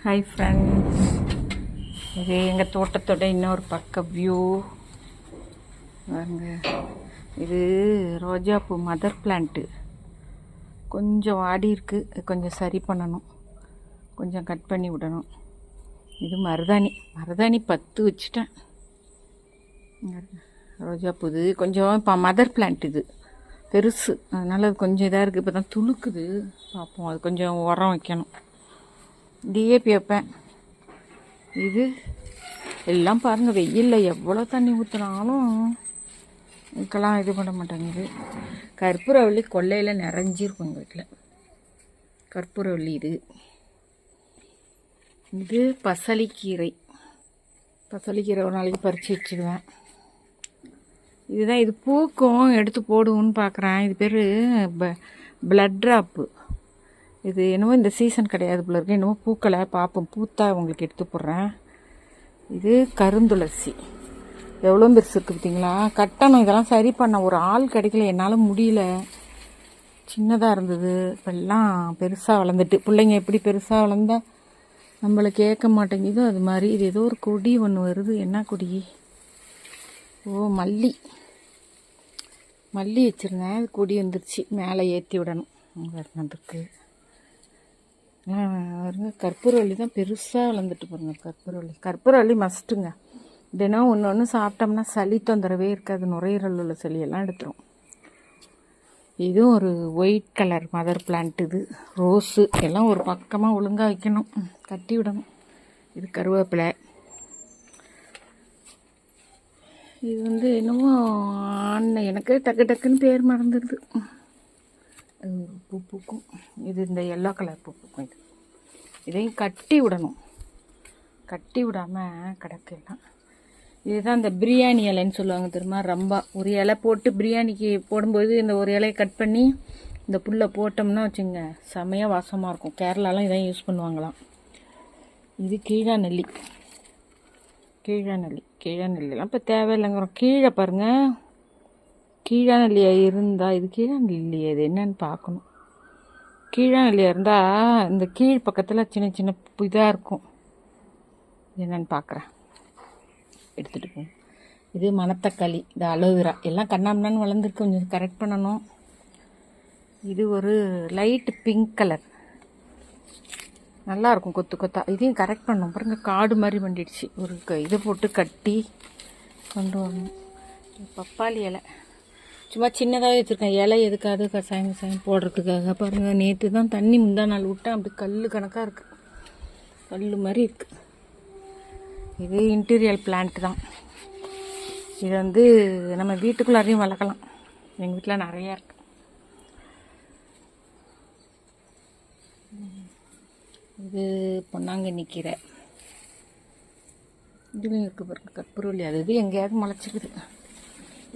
Hi friends, இது எங்கள் தோட்டத்தோட இன்னொரு பக்க வியூ பாருங்க. இது ரோஜாப்பூ மதர் பிளான்ட்டு கொஞ்சம் வாடி இருக்குது, கொஞ்சம் சரி பண்ணணும், கொஞ்சம் கட் பண்ணி விடணும். இது மருதாணி 10 வச்சுட்டேன். ரோஜாப்பூ இது கொஞ்சம் இப்போ மதர் பிளான்ட், இது பெருசு, அதனால் அது கொஞ்சம் இதாக இருக்குது. இப்போ தான் துளுக்குது, பார்ப்போம். அது கொஞ்சம் உரம் வைக்கணும், டிஏபி வைப்பேன். இது எல்லாம் பாருங்கள், வெயிலில் எவ்வளோ தண்ணி ஊற்றுனாலும் இதுக்கெல்லாம் இது பண்ண மாட்டேங்குது. கற்பூரவள்ளி கொல்லையில் நிறைஞ்சிருக்கும் எங்கள் வீட்டில். கற்பூரவள்ளி இது பசலிக்கீரை ஒரு நாளைக்கு பறித்து வச்சுடுவேன். இதுதான், இது பூக்கும், எடுத்து போடுவோன்னு பார்க்குறேன். இது பேர் பிளட் ட்ராப்பு. இது என்னமோ இந்த சீசன் கிடையாது போல இருக்கு, என்னமோ பூக்களை பார்ப்போம், பூத்தா உங்களுக்கு எடுத்து போடுறேன். இது கருந்துளசி, எவ்வளோ பெருசு இருக்குது பார்த்தீங்களா. கட்டணும், இதெல்லாம் சரி பண்ண ஒரு ஆள் கிடைக்கல, என்னால் முடியல. சின்னதாக இருந்தது, இப்பெல்லாம் பெருசாக வளர்ந்துட்டு. பிள்ளைங்க எப்படி பெருசாக வளர்ந்தா நம்மளை கேட்க மாட்டேங்குதோ அது மாதிரி. இது ஏதோ ஒரு கொடி ஒன்று வருது, என்ன கொடி? ஓ, மல்லி வச்சுருந்தேன், அது கொடி வந்துருச்சு, மேலே ஏற்றி விடணும். வந்துருக்கு பாருங்க. கற்பூரவள்ளி தான் பெருசாக வளர்ந்துட்டு பாருங்க. கற்பூரவள்ளி மஸ்ட்டுங்க. தினம் ஒன்று சாப்பிட்டோம்னா சளி தொந்தரவே இருக்காது, நுரையீரல் உள்ள சளியெல்லாம் எடுத்துரும். இதுவும் ஒரு ஒயிட் கலர் மதர் பிளான்ட். இது ரோஸு எல்லாம் ஒரு பக்கமாக ஒழுங்காக வைக்கணும், கட்டி விடணும். இது கருவேப்பிலை. இது என்னமோ எனக்கு டக்குன்னு பேர் மறந்துடுது. பூ பூக்கும், இது இந்த எல்லோ கலர் பூ பூக்கும். இதையும் கட்டி விடணும், கட்டி விடாமல் கிடக்கலாம். இதுதான் இந்த பிரியாணி இலைன்னு சொல்லுவாங்க தெரியுமா, ரம்பா. ஒரு இலை போட்டு பிரியாணிக்கு போடும்போது இந்த ஒரு இலையை கட் பண்ணி இந்த புல்லை போட்டோம்னா வச்சுங்க, செமையாக வாசமாக இருக்கும். கேரளாலாம் இதான் யூஸ் பண்ணுவாங்களாம். இது கீழாநெல்லிலாம் இப்போ தேவையில்லைங்கிறோம். கீழே பாருங்கள், கீழாநெல்லியாக இருந்தால், இது கீழாநெல்லி அது என்னன்னு பார்க்கணும். கீழாநெல்லியாக இருந்தால் இந்த கீழ் பக்கத்தில் சின்ன இதாக இருக்கும், என்னன்னு பார்க்குறேன், எடுத்துகிட்டு போகும். இது மணத்தக்காளி, இது அலோவேரா, எல்லாம் கண்ணாமண்ணான்னு வளர்ந்துருக்கு, கொஞ்சம் கரெக்ட் பண்ணணும். இது ஒரு லைட் பிங்க் கலர், நல்லாயிருக்கும் கொத்தா. இதையும் கரெக்ட் பண்ணணும் பாருங்க, காடு மாதிரி பண்ணிடுச்சு. ஒரு இதை போட்டு கட்டி கொண்டு வரணும். பப்பாளி இலை சும்மா சின்னதாக வச்சுருக்கேன், இலை எதுக்காது கசாயம் போடுறதுக்காக. பாருங்கள், நேற்று தான் தண்ணி முந்தா நாள் விட்டேன், அப்படி கல் கணக்காக இருக்குது, கல் மாதிரி இருக்குது. இது இன்டீரியல் பிளான்ட் தான். இது நம்ம வீட்டுக்குள்ளாரையும் வளர்க்கலாம், எங்கள் வீட்டில் நிறையா இருக்குது. இது பொன்னாங்கண்ணி கீரை, இதுவும் இருக்குது பாருங்க. கற்பூரவள்ளி அது எங்கேயாவது முளைச்சிக்குது.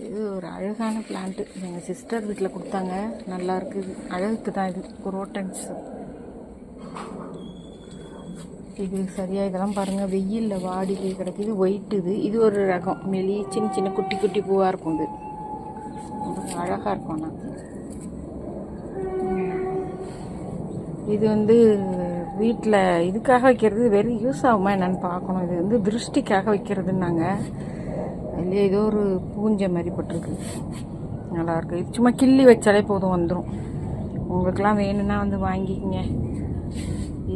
இது ஒரு அழகான பிளான்ட்டு, எங்கள் சிஸ்டர் வீட்டில் கொடுத்தாங்க, நல்லா இருக்குது, அழகுக்கு தான். இது குரோட்டன்ஸ். இது சரியாக இதெல்லாம் பாருங்கள், வெயிலில் வாடி போய் கிடக்குது. ஒயிட்டு இது ஒரு ரகம் மெலி, சின்ன குட்டி பூவாக இருக்கும். இது அழகாக இருக்கும். ஆனால் இது வீட்டில் இதுக்காக வைக்கிறது, வெறும் யூஸ் ஆகுமா என்னென்னு பார்க்கணும். இது திருஷ்டிக்காக வைக்கிறதுன்னாங்க. அதுலேயே ஏதோ ஒரு பூஞ்சை மாதிரி போட்டிருக்கு, நல்லாயிருக்கு. இது சும்மா கிள்ளி வச்சாலே போதும், வந்துடும். உங்களுக்கெல்லாம் வேணும்னா வாங்கிக்கங்க.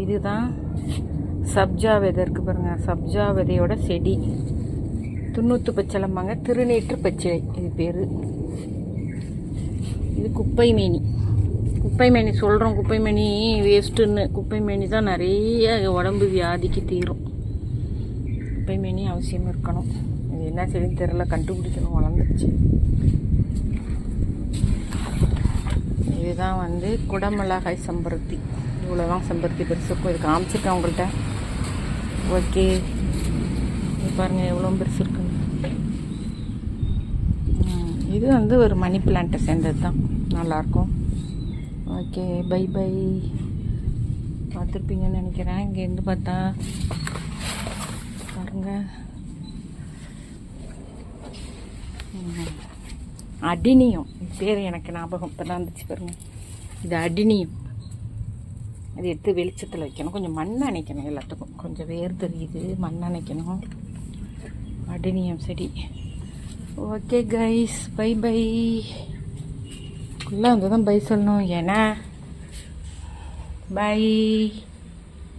இதுதான் சப்ஜா விதை இருக்குது பாருங்க, சப்ஜா விதையோட செடி. துண்ணூத்து பச்சைலம்பாங்க, திருநீற்று பச்சை இது பேர். இது குப்பைமேனி சொல்கிறோம், குப்பைமேனி வேஸ்ட்டுன்னு. குப்பைமேனி தான் நிறைய உடம்பு வியாதிக்கு தீரும். குப்பைமேனி அவசியம் இருக்கணும். இது என்ன செடின்னு தெரியல, கண்டுபிடிக்கணும், வளர்ந்துச்சு. இதுதான் குடமிளகாய் செம்பருத்தி. இவ்வளோதான் செம்பருத்தி பெருசுக்கும். இது காமிச்சிருக்கேன் உங்கள்கிட்ட. ஓகே, இது பாருங்கள் எவ்வளோ பெருசு இருக்குங்க. இது ஒரு மணி பிளான்ட்டை சேர்ந்தது தான், நல்லாயிருக்கும். Okay, bye. பார்த்துருப்பீங்கன்னு நினைக்கிறேன். இங்கேருந்து பார்த்தா பாருங்க, அடினியம் பேர் எனக்கு ஞாபகம் இப்போ தான் வந்துச்சு பாருங்க. இது அடினியம். அது எடுத்து வெளிச்சத்தில் வைக்கணும். கொஞ்சம் மண் அணைக்கணும், எல்லாத்துக்கும் கொஞ்சம் வேர் தெரியுது, மண் அணைக்கணும். அடினியம் செடி. Okay guys, bye bye. குள்ளே வந்து தான் பை சொல்லணும், ஏன்னா பை.